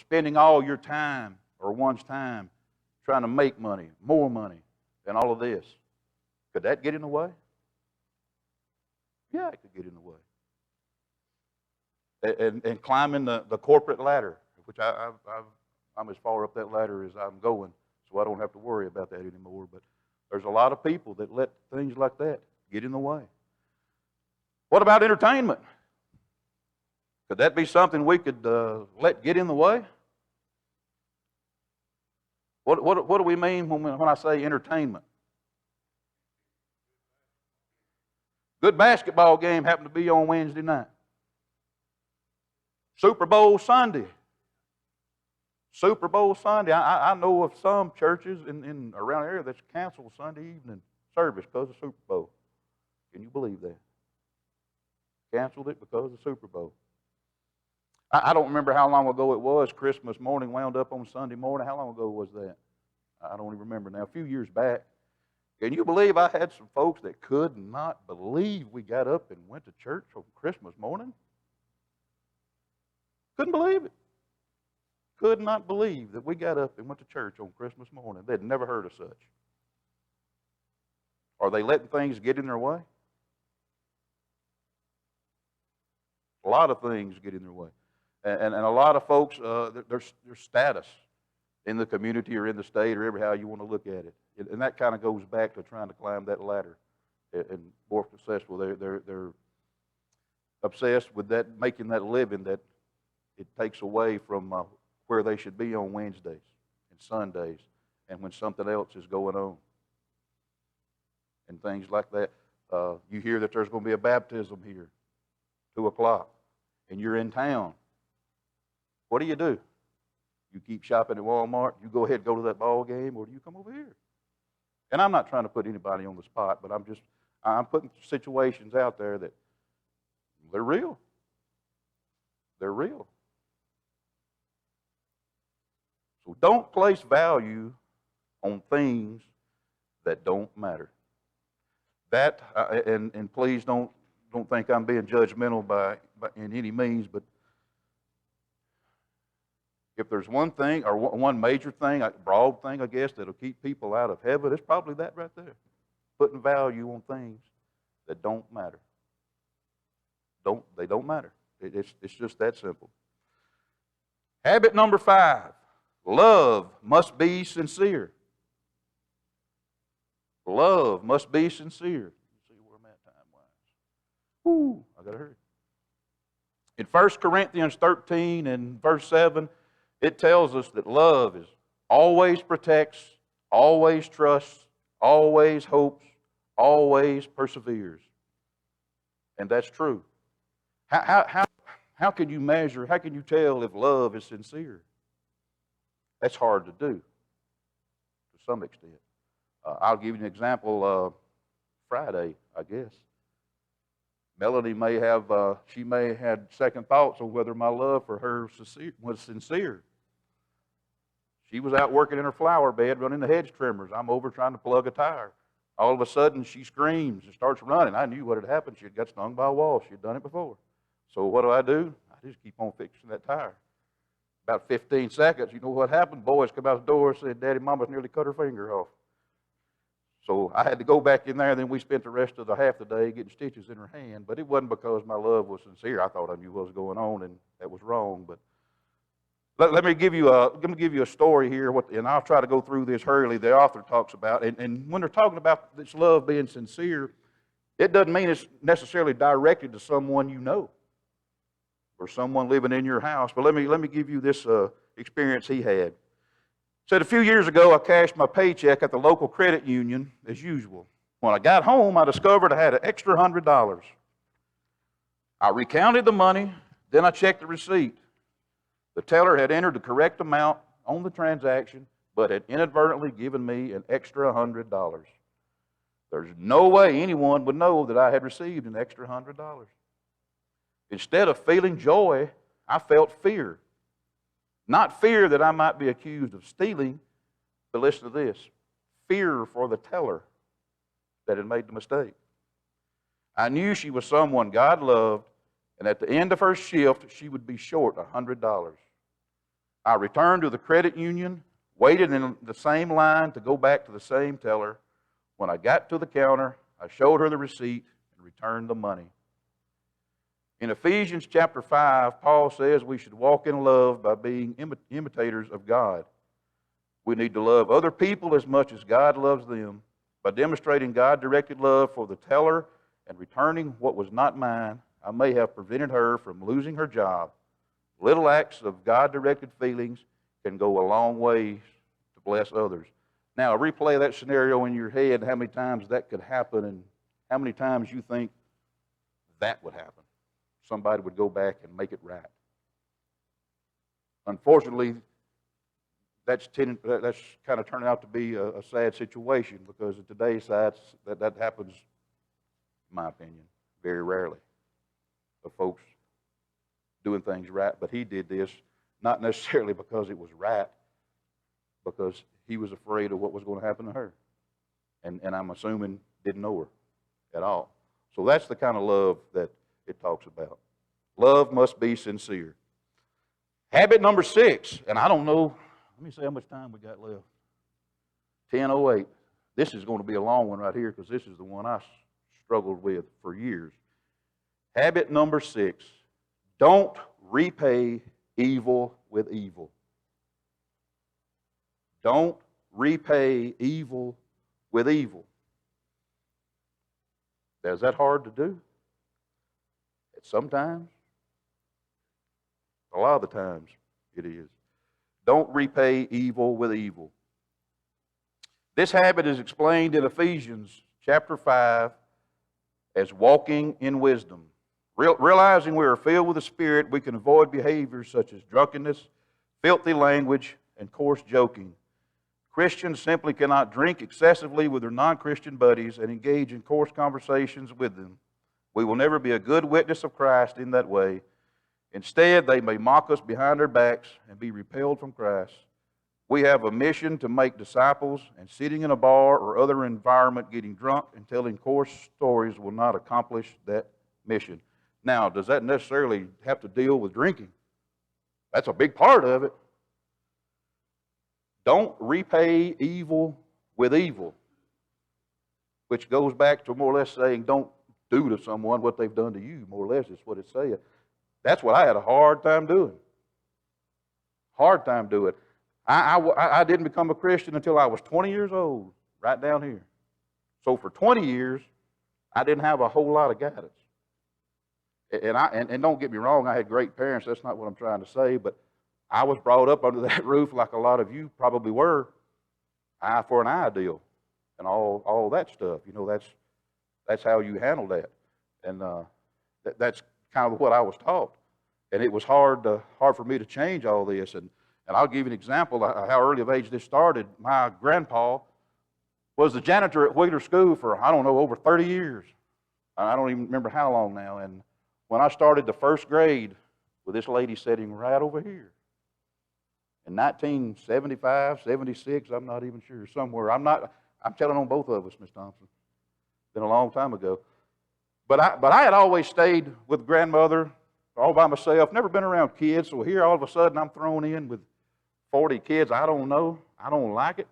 spending all your time or one's time trying to make money, more money, and all of this. Could that get in the way? Yeah, it could get in the way. And climbing the corporate ladder, which I'm as far up that ladder as I'm going, so I don't have to worry about that anymore. But there's a lot of people that let things like that get in the way. What about entertainment? Could that be something we could let get in the way? What do we mean when I say entertainment? Good basketball game happened to be on Wednesday night. Super Bowl Sunday. Super Bowl Sunday. I know of some churches in around the area that's canceled Sunday evening service because of Super Bowl. Can you believe that? Canceled it because of Super Bowl. I don't remember how long ago it was. Christmas morning wound up on Sunday morning. How long ago was that? I don't even remember now. A few years back. Can you believe I had some folks that could not believe we got up and went to church on Christmas morning? Couldn't believe it. Could not believe that we got up and went to church on Christmas morning. They'd never heard of such. Are they letting things get in their way? A lot of things get in their way. And a lot of folks, their status in the community or in the state or how you want to look at it. And that kind of goes back to trying to climb that ladder and more successful. They're obsessed with that, making that living that it takes away from where they should be on Wednesdays and Sundays and when something else is going on and things like that. You hear that there's going to be a baptism here, 2 o'clock, and you're in town. What do? You keep shopping at Walmart, you go ahead and go to that ball game, or do you come over here? And I'm not trying to put anybody on the spot, but I'm putting situations out there that they're real. They're real. So don't place value on things that don't matter. That, and please don't think I'm being judgmental by in any means, but if there's one thing, or one major thing, a broad thing, I guess, that'll keep people out of heaven, it's probably that right there. Putting value on things that don't matter. They don't matter. It's just that simple. Habit number 5. Love must be sincere. Love must be sincere. Let's see where I'm at time-wise. I got to hurry. In 1 Corinthians 13 and verse 7, it tells us that love is always protects, always trusts, always hopes, always perseveres. And that's true. How can you measure, how can you tell if love is sincere? That's hard to do to some extent. I'll give you an example. Friday, I guess. Melanie may have had second thoughts on whether my love for her was sincere. She was out working in her flower bed, running the hedge trimmers. I'm over trying to plug a tire. All of a sudden, she screams and starts running. I knew what had happened. She had got stung by a wall. She had done it before. So what do? I just keep on fixing that tire. About 15 seconds, you know what happened? Boys come out the door and said, Daddy, Mama's nearly cut her finger off. So I had to go back in there, and then we spent the rest of half the day getting stitches in her hand. But it wasn't because my love was sincere. I thought I knew what was going on, and that was wrong. But let me give you a story here, and I'll try to go through this hurriedly. The author talks about, and when they're talking about this love being sincere, it doesn't mean it's necessarily directed to someone you know or someone living in your house. But let me give you this experience he had. Said a few years ago, I cashed my paycheck at the local credit union as usual. When I got home, I discovered I had an extra $100. I recounted the money, then I checked the receipt. The teller had entered the correct amount on the transaction, but had inadvertently given me an extra $100. There's no way anyone would know that I had received an extra $100. Instead of feeling joy, I felt fear. Not fear that I might be accused of stealing, but listen to this, fear for the teller that had made the mistake. I knew she was someone God loved, and at the end of her shift, she would be short $100. I returned to the credit union, waited in the same line to go back to the same teller. When I got to the counter, I showed her the receipt and returned the money. In Ephesians chapter 5, Paul says we should walk in love by being imitators of God. We need to love other people as much as God loves them. By demonstrating God-directed love for the teller and returning what was not mine, I may have prevented her from losing her job. Little acts of God-directed feelings can go a long way to bless others. Now, replay that scenario in your head, how many times that could happen and how many times you think that would happen. Somebody would go back and make it right. Unfortunately, that's kind of turning out to be a sad situation, because in today's society, that happens, in my opinion, very rarely, of folks doing things right. But he did this not necessarily because it was right, because he was afraid of what was going to happen to her. And I'm assuming didn't know her at all. So that's the kind of love that it talks about. Love must be sincere. Habit number 6, and I don't know, let me see how much time we got left. 10:08. This is going to be a long one right here, because this is the one I struggled with for years. Habit number 6, don't repay evil with evil. Don't repay evil with evil. Is that hard to do? Sometimes. A lot of the times it is. Don't repay evil with evil. This habit is explained in Ephesians chapter 5 as walking in wisdom. Realizing we are filled with the Spirit, we can avoid behaviors such as drunkenness, filthy language, and coarse joking. Christians simply cannot drink excessively with their non-Christian buddies and engage in coarse conversations with them. We will never be a good witness of Christ in that way. Instead, they may mock us behind our backs and be repelled from Christ. We have a mission to make disciples, and sitting in a bar or other environment getting drunk and telling coarse stories will not accomplish that mission. Now, does that necessarily have to deal with drinking? That's a big part of it. Don't repay evil with evil, which goes back to more or less saying don't do to someone what they've done to you, more or less is what it's saying. That's what I had a hard time doing. Hard time doing. I didn't become a Christian until I was 20 years old, right down here. So for 20 years, I didn't have a whole lot of guidance. And don't get me wrong, I had great parents. That's not what I'm trying to say, but I was brought up under that roof like a lot of you probably were, eye for an eye deal and all that stuff. You know, that's how you handle that. And that's kind of what I was taught. And it was hard for me to change all this. And I'll give you an example of how early of age this started. My grandpa was the janitor at Wheeler School for, I don't know, over 30 years. I don't even remember how long now. And when I started the first grade with this lady sitting right over here, in 1975, 76, I'm not even sure, somewhere. I'm telling on both of us, Miss Thompson. Been a long time ago. But I had always stayed with grandmother all by myself, never been around kids, so here all of a sudden I'm thrown in with 40 kids. I don't know. I don't like it.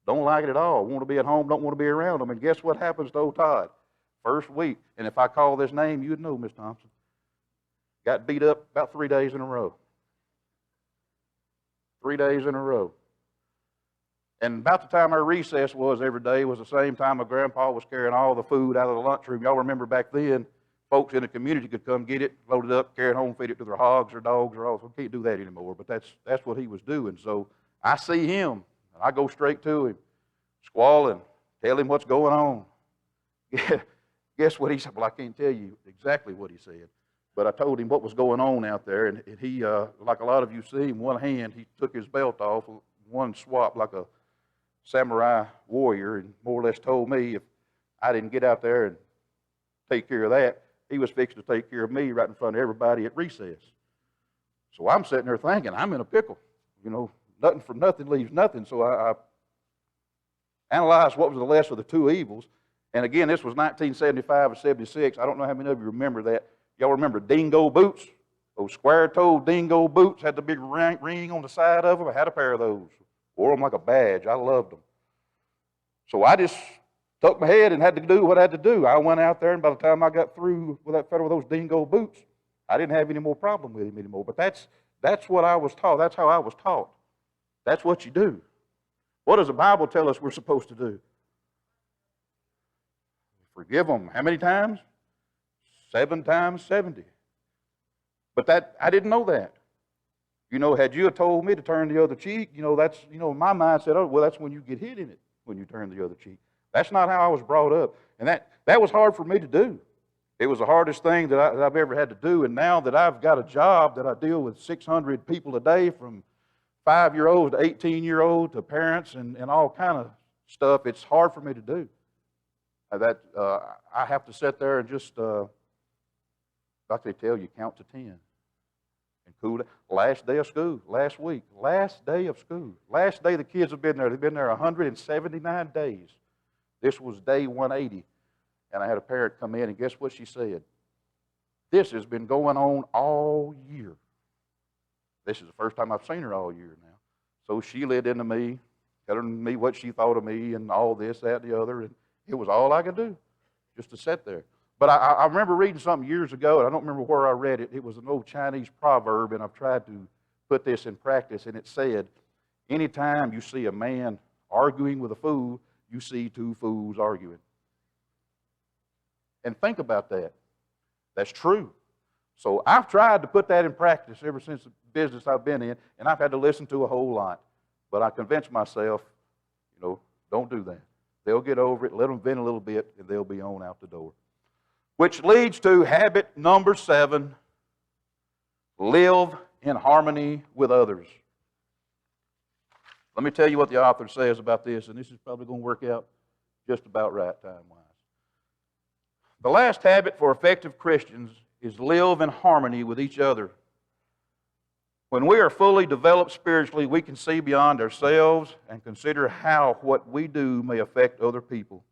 Don't like it at all. Want to be at home, don't want to be around them. And guess what happens to old Todd? First week, and if I call this name, you'd know, Miss Thompson. Got beat up about 3 days in a row. 3 days in a row. And about the time our recess was every day was the same time my grandpa was carrying all the food out of the lunchroom. Y'all remember back then, folks in the community could come get it, load it up, carry it home, feed it to their hogs or dogs or all. We can't do that anymore, but that's what he was doing. So I see him, and I go straight to him, squalling, tell him what's going on. Guess what he said? Well, I can't tell you exactly what he said, but I told him what was going on out there, and he, like a lot of you see him, one hand, he took his belt off, one swap like a samurai warrior, and more or less told me if I didn't get out there and take care of that, he was fixing to take care of me right in front of everybody at recess. So I'm sitting there thinking, I'm in a pickle. You know, nothing from nothing leaves nothing. So I analyzed what was the lesser of the two evils. And again, this was 1975 or 76. I don't know how many of you remember that. Y'all remember dingo boots? Those square-toed dingo boots had the big ring on the side of them. I had a pair of those. Wore them like a badge. I loved them. So I just tucked my head and had to do what I had to do. I went out there, and by the time I got through with that fellow with those dingo boots, I didn't have any more problem with him anymore. But that's what I was taught. That's how I was taught. That's what you do. What does the Bible tell us we're supposed to do? Forgive them. How many times? 7 times 70. But I didn't know that. Had you told me to turn the other cheek, that's, my mind said, oh, well, that's when you get hit in it, when you turn the other cheek. That's not how I was brought up. And that was hard for me to do. It was the hardest thing that I've ever had to do. And now that I've got a job that I deal with 600 people a day, from 5-year-olds to 18-year-olds to parents and all kind of stuff, it's hard for me to do. I have to sit there and just, like they tell you, count to 10. And cool down. Last day of school, last week, last day of school. Last day the kids have been there. They've been there 179 days. This was day 180. And I had a parent come in, and guess what she said? This has been going on all year. This is the first time I've seen her all year now. So she led into me, telling me what she thought of me and all this, that, and the other. And it was all I could do, just to sit there. But I remember reading something years ago, and I don't remember where I read it. It was an old Chinese proverb, and I've tried to put this in practice, and it said, anytime you see a man arguing with a fool, you see 2 fools arguing. And think about that. That's true. So I've tried to put that in practice ever since the business I've been in, and I've had to listen to a whole lot. But I convinced myself, don't do that. They'll get over it, let them vent a little bit, and they'll be on out the door. Which leads to habit number 7, live in harmony with others. Let me tell you what the author says about this, and this is probably going to work out just about right time-wise. The last habit for effective Christians is live in harmony with each other. When we are fully developed spiritually, we can see beyond ourselves and consider how what we do may affect other people.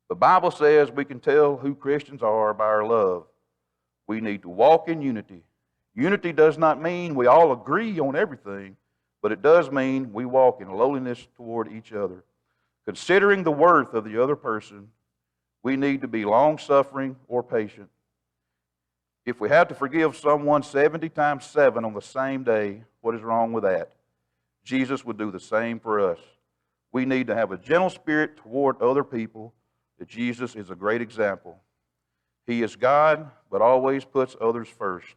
The Bible says we can tell who Christians are by our love. We need to walk in unity. Unity does not mean we all agree on everything, but it does mean we walk in lowliness toward each other. Considering the worth of the other person, we need to be long-suffering or patient. If we have to forgive someone 70 times 7 on the same day, what is wrong with that? Jesus would do the same for us. We need to have a gentle spirit toward other people. That Jesus is a great example. He is God, but always puts others first.